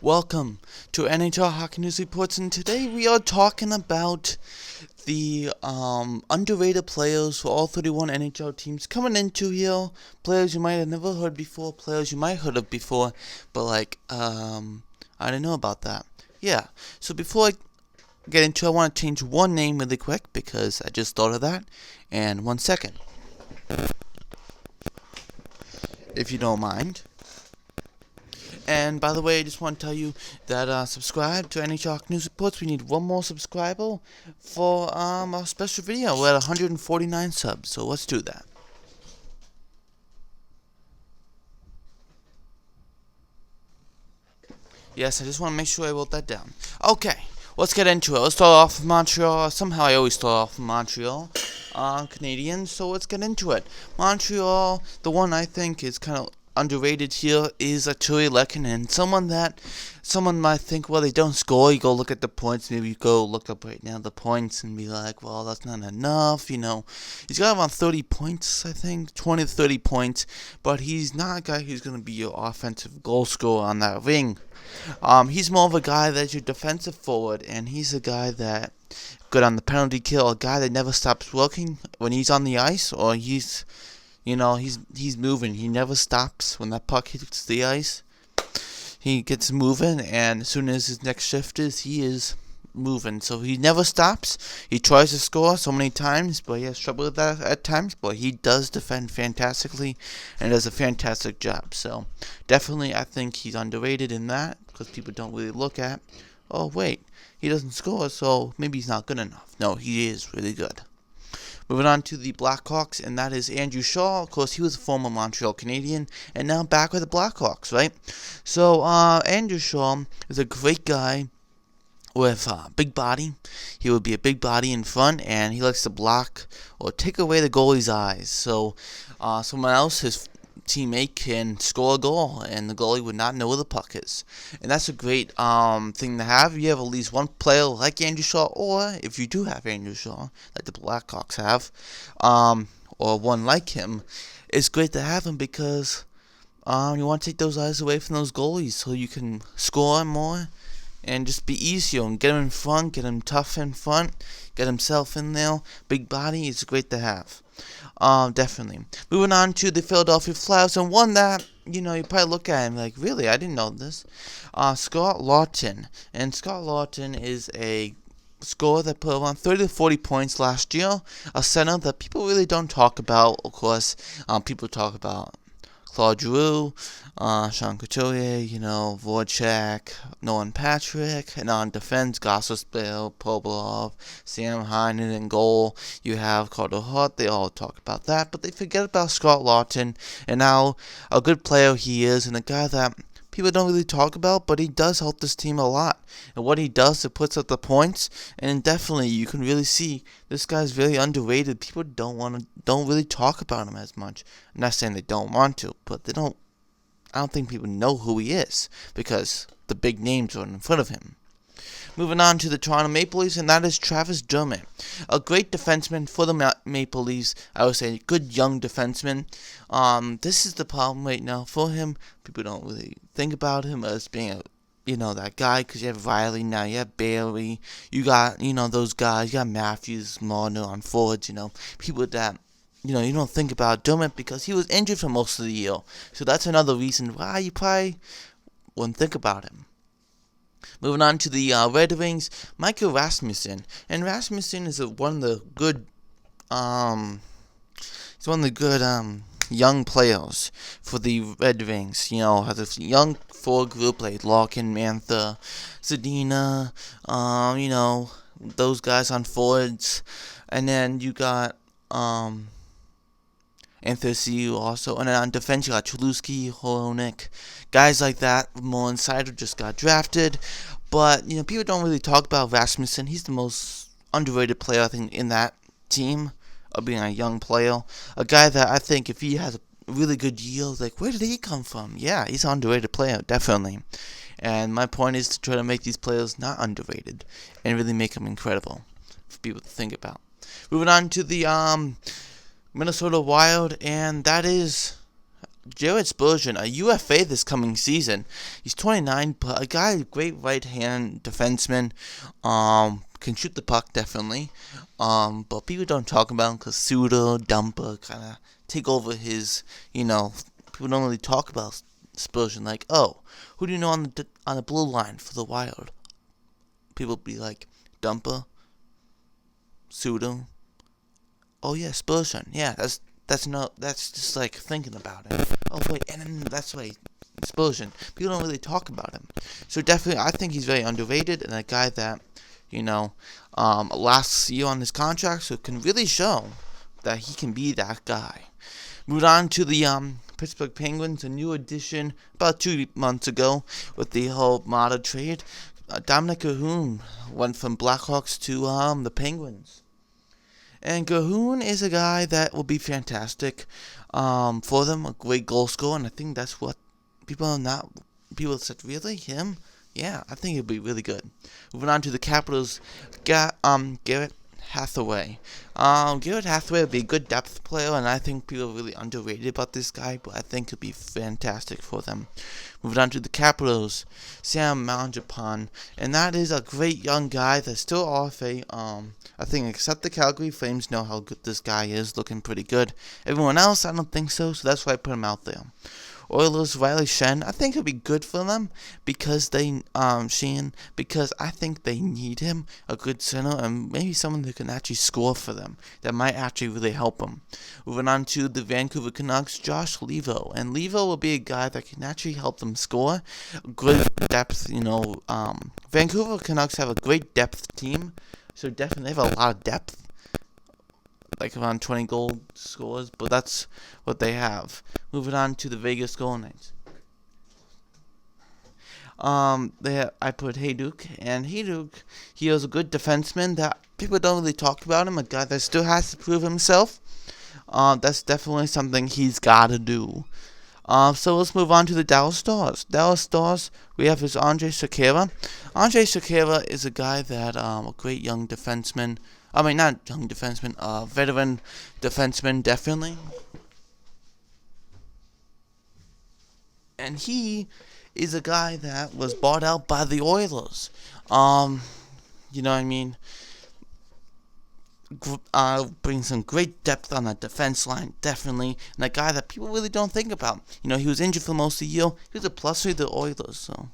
Welcome to NHL Hockey News Reports, and today we are talking about the underrated players for all 31 NHL teams coming into here. Players you might have never heard before, players you might have heard of before, but I didn't know about that. Yeah, so before I get into it, I want to change one name really quick because I just thought of that. And 1 second, if you don't mind. And by the way, I just want to tell you that subscribe to NHL News Reports. We need one more subscriber for our special video. We're at 149 subs, so let's do that. Yes, I just want to make sure I wrote that down. Okay, let's get into it. Let's start off with Montreal. Somehow I always start off with Montreal. Canadians, so let's get into it. Montreal, the one I think is kind of underrated here is Artturi Lehkonen. Someone might think, well, they don't score. You go look at the points. Maybe you go look up right now the points and be like, well, that's not enough. He's got around 30 points, I think, 20 to 30 points. But he's not a guy who's going to be your offensive goal scorer on that ring. He's more of a guy that's your defensive forward, and he's a guy that good on the penalty kill, a guy that never stops working when he's on the ice, or he's moving. He never stops when that puck hits the ice. He gets moving, and as soon as his next shift he is moving. So he never stops. He tries to score so many times, but he has trouble with that at times. But he does defend fantastically and does a fantastic job. So definitely, I think he's underrated in that because people don't really look at, oh wait, he doesn't score, so maybe he's not good enough. No, he is really good. Moving on to the Blackhawks, and that is Andrew Shaw. Of course, he was a former Montreal Canadian, and now back with the Blackhawks, right? So, Andrew Shaw is a great guy with a big body. He would be a big body in front, and he likes to block or take away the goalie's eyes. So, someone else, his teammate, can score a goal, and the goalie would not know where the puck is. And that's a great thing to have. You have at least one player like Andrew Shaw, or if you do have Andrew Shaw, like the Blackhawks have, or one like him, it's great to have him because you want to take those eyes away from those goalies so you can score more and just be easier and get him in front, get him tough in front, get himself in there. Big body is great to have. Definitely. Moving on to the Philadelphia Flyers, and one that, you probably look at him like, really, I didn't know this. Scott Laughton. And Scott Laughton is a scorer that put around 30 to 40 points last year. A center that people really don't talk about, of course. People talk about Claude Giroux, Sean Couturier, Voracek, Nolan Patrick, and on defense, Gosselspiel, Provorov, Sam Heinen in goal. You have Carter Hart. They all talk about that, but they forget about Scott Laughton and how a good player he is, and a guy that people don't really talk about, but he does help this team a lot. And what he does, it puts up the points, and definitely you can really see this guy's very underrated. People don't really talk about him as much. I'm not saying they don't want to, but I don't think people know who he is because the big names are in front of him. Moving on to the Toronto Maple Leafs, and that is Travis Dermott. A great defenseman for the Maple Leafs. I would say a good young defenseman. This is the problem right now for him. People don't really think about him as being that guy, because you have Riley now, you have Bailey, you got, those guys, you got Matthews, Marner on forwards, people that, you don't think about Dermott because he was injured for most of the year. So that's another reason why you probably wouldn't think about him. Moving on to the Red Wings, Michael Rasmussen. And Rasmussen is one of the good, young players for the Red Wings. Has a young forward group like Larkin, Mantha, Zadina, those guys on forwards. And then you got, Anthony also, and then on defense you got Chaluzki, Holonik, guys like that. More Insider just got drafted, but people don't really talk about Rasmussen. He's the most underrated player I think in that team, of being a young player, a guy that I think if he has a really good year, like where did he come from? Yeah, he's an underrated player, definitely. And my point is to try to make these players not underrated and really make them incredible for people to think about. Moving on to the Minnesota Wild, and that is Jared Spurgeon, a UFA this coming season. He's 29, but a guy, great right-hand defenseman. Can shoot the puck definitely. But people don't talk about him because Suda, Dumper kind of take over his. People don't really talk about Spurgeon. Like, oh, who do you know on the blue line for the Wild? People be like, Dumper, Suda. Oh yeah, Spurgeon. Yeah, that's just like thinking about it. Oh wait, and then that's why Spurgeon. People don't really talk about him. So definitely, I think he's very underrated and a guy that, last year on his contract, so can really show that he can be that guy. Moved on to the Pittsburgh Penguins, a new addition about 2 months ago with the whole Mata trade. Dominic Cahoon went from Blackhawks to the Penguins. And Cahoon is a guy that will be fantastic for them, a great goal scorer, and I think that's what people said, really? Him? Yeah, I think he'll be really good. Moving on to the Capitals, Garrett Hathaway. Garrett Hathaway will be a good depth player, and I think people are really underrated about this guy, but I think he'll be fantastic for them. Moving on to the Capitals, Sam Mangiapane, and that is a great young guy that's still RFA. I think except the Calgary Flames know how good this guy is, looking pretty good. Everyone else, I don't think so that's why I put him out there. Oilers, Riley Shen, I think he'll be good for them because because I think they need him, a good center, and maybe someone who can actually score for them. That might actually really help them. Moving on to the Vancouver Canucks, Josh Levo, and Levo will be a guy that can actually help them score. Good depth, Vancouver Canucks have a great depth team, so definitely they have a lot of depth. Like around 20 goal scores, but that's what they have. Moving on to the Vegas Golden Knights. I put Hayduk, and Hayduk, he is a good defenseman that people don't really talk about him, a guy that still has to prove himself. That's definitely something he's got to do. So let's move on to the Dallas Stars. Dallas Stars, we have his Andrej Sekera. Andrej Sekera is a guy that, a great young defenseman. Not young defenseman, veteran defenseman, definitely. And he is a guy that was bought out by the Oilers. You know what I mean? Bring some great depth on that defense line, definitely. And a guy that people really don't think about. He was injured for most of the year. He was a plus for the Oilers, so.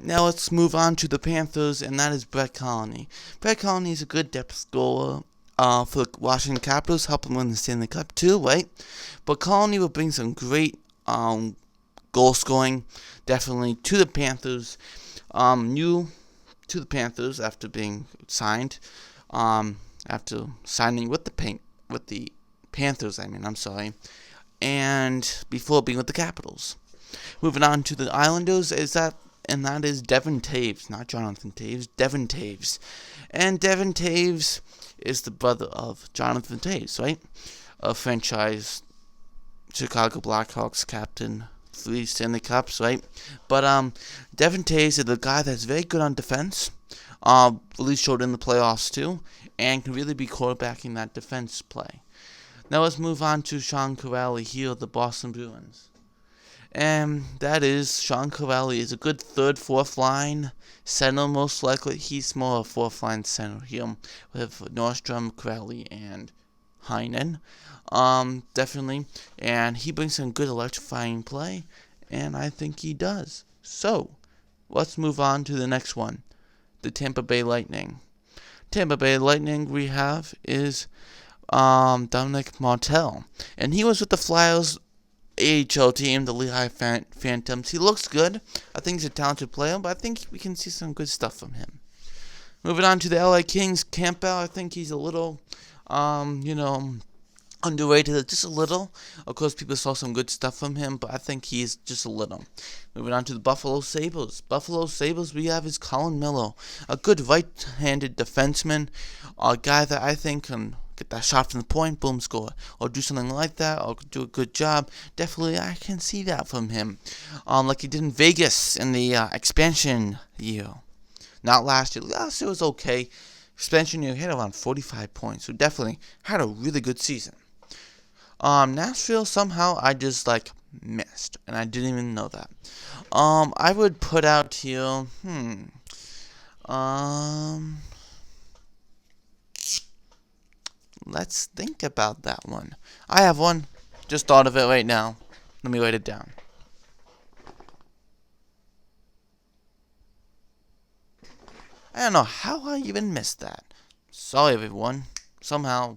Now let's move on to the Panthers, and that is Brett Connolly. Brett Connolly is a good depth scorer for the Washington Capitals, helping win the Stanley Cup too, right? But Connolly will bring some great goal scoring, definitely, to the Panthers. New to the Panthers after being signed, after signing with the Panthers. And before being with the Capitals. Moving on to the Islanders, and that is Devin Taves, not Jonathan Taves, Devin Taves. And Devin Taves is the brother of Jonathan Taves, right? A franchise Chicago Blackhawks captain, 3 Stanley Cups, right? But Devin Taves is the guy that's very good on defense. Really showed in the playoffs too, and can really be quarterbacking that defense play. Now let's move on to Sean Corrali here of the Boston Bruins. And that is, Sean Corrali is a good 3rd, 4th line center, most likely. He's more a 4th line center here with Nordstrom, Corrali, and Heinen. Definitely. And he brings some good electrifying play, and I think he does. So, let's move on to the next one, the Tampa Bay Lightning. Tampa Bay Lightning we have is Dominic Martel, and he was with the Flyers AHL team, the Lehigh Phantoms. He looks good. I think he's a talented player, but I think we can see some good stuff from him. Moving on to the LA Kings, Campbell. I think he's a little, underrated, just a little. Of course, people saw some good stuff from him, but I think he's just a little. Moving on to the Buffalo Sabres. Buffalo Sabres, we have is Colin Miller, a good right-handed defenseman, a guy that I think can get that shot from the point, boom, score, or do something like that, or do a good job. Definitely, I can see that from him, like he did in Vegas in the expansion year. Not last year. Last year was okay. Expansion year, he had around 45 points, so definitely had a really good season. Nashville somehow I just like missed, and I didn't even know that. I would put out here. Um, let's think about that one. I have one. Just thought of it right now. Let me write it down. I don't know how I even missed that. Sorry, everyone. Somehow,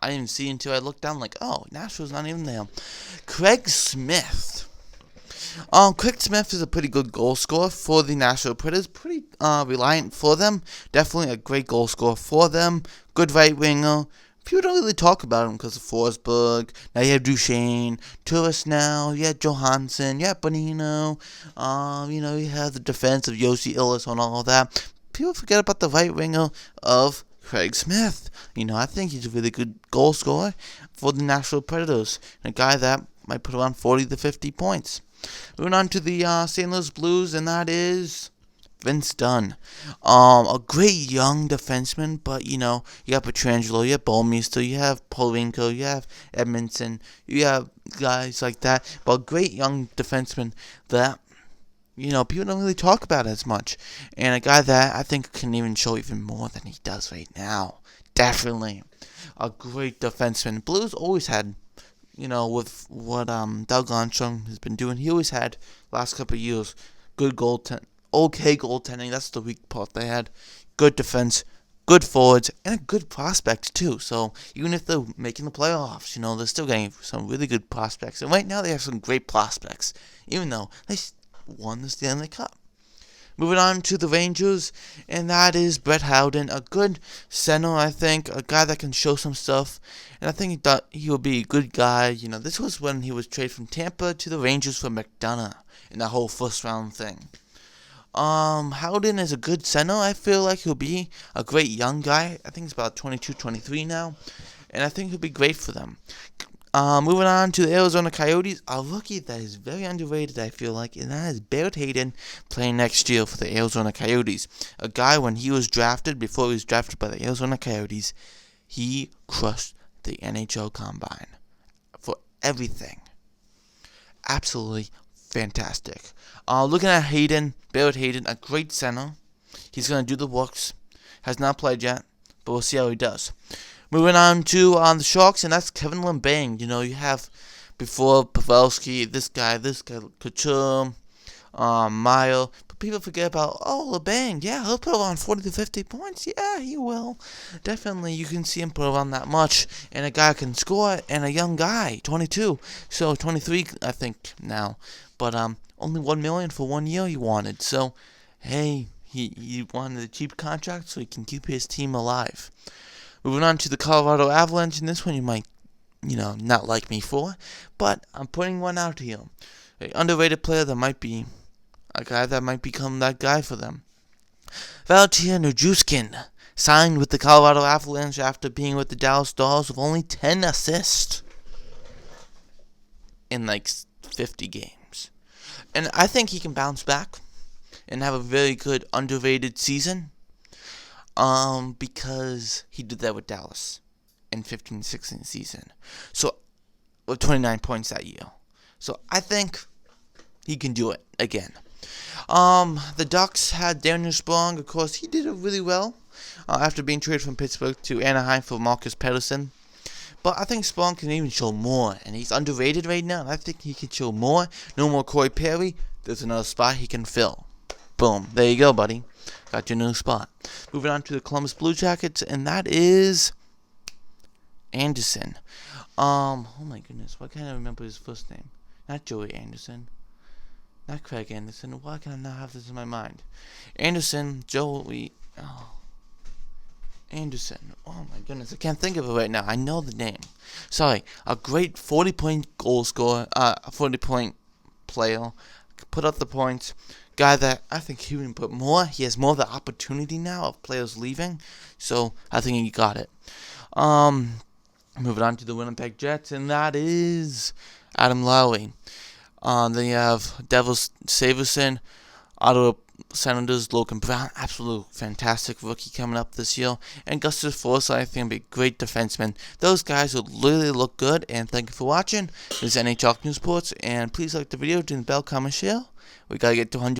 I didn't see until I looked down like, oh, Nashville's not even there. Craig Smith. Craig Smith is a pretty good goal scorer for the Nashville Predators. Pretty reliant for them. Definitely a great goal scorer for them. Good right winger. People don't really talk about him because of Forsberg. Now you have Duchesne, Turris now, you have Johansson, you have Bonino. You have the defense of Yossi Illis and all of that. People forget about the right winger of Craig Smith. I think he's a really good goal scorer for the Nashville Predators. And a guy that might put around 40 to 50 points. Moving on to the St. Louis Blues, and that is Vince Dunn. A great young defenseman, but you have Pietrangelo, you have Bouwmeester, you have Polenko, you have Edmondson, you have guys like that. But a great young defenseman that people don't really talk about as much. And a guy that I think can even show even more than he does right now. Definitely. A great defenseman. Blues always had, with what Doug Armstrong has been doing, he always had, last couple of years, good okay goaltending. That's the weak part. They had good defense, good forwards, and a good prospect, too. So even if they're making the playoffs, they're still getting some really good prospects. And right now they have some great prospects, even though they won the Stanley Cup. Moving on to the Rangers, and that is Brett Howden, a good center, I think, a guy that can show some stuff, and I think he thought he would be a good guy. This was when he was traded from Tampa to the Rangers for McDonough in that whole first round thing. Howden is a good center. I feel like he'll be a great young guy. I think he's about 22, 23 now, and I think he'll be great for them. Moving on to the Arizona Coyotes, a rookie that is very underrated, I feel like, and that is Barrett Hayton playing next year for the Arizona Coyotes. A guy, when he was drafted, before he was drafted by the Arizona Coyotes, he crushed the NHL Combine for everything. Absolutely fantastic. Looking at Barrett Hayton, a great center. He's going to do the works. Has not played yet, but we'll see how he does. Moving on to the Sharks, and that's Kevin Lambang. You have before Pavelski, this guy, Couture, Meyer. But people forget about, Lambang. Yeah, he'll put around 40 to 50 points. Yeah, he will. Definitely, you can see him put around that much. And a guy can score, and a young guy, 22. So, 23, I think, now. But only $1 million for 1 year he wanted. So, hey, he wanted a cheap contract so he can keep his team alive. Moving on to the Colorado Avalanche, and this one you might, not like me for, but I'm putting one out here. An underrated player that might be a guy that might become that guy for them. Valentin Nichushkin signed with the Colorado Avalanche after being with the Dallas Stars with only 10 assists in 50 games. And I think he can bounce back and have a very good underrated season. Because he did that with Dallas in 15-16 season. So, with 29 points that year. So, I think he can do it again. The Ducks had Daniel Sprong. Of course, he did it really well after being traded from Pittsburgh to Anaheim for Marcus Pettersson. But I think Sprong can even show more, and he's underrated right now, and I think he can show more. No more Corey Perry. There's another spot he can fill. Boom. There you go, buddy. Got your new spot. Moving on to the Columbus Blue Jackets, and that is Anderson. Oh my goodness, why can't I remember his first name? Not Joey Anderson. Not Craig Anderson. Why can I not have this in my mind? Anderson. Anderson. Oh my goodness, I can't think of it right now. I know the name. Sorry. A great 40-point goal scorer. 40-point player. Put up the points. Guy that I think he would put more. He has more of the opportunity now of players leaving. So I think he got it. Moving on to the Winnipeg Jets, and that is Adam Lowry. Then you have Devils Saverson, Ottawa Senators Logan Brown, absolute fantastic rookie coming up this year, and Gustus Forsythe, I think will be a great defenseman. Those guys will really look good. And thank you for watching. This is NHL News Sports, and please like the video, do the bell, comment, share. We gotta get to 100.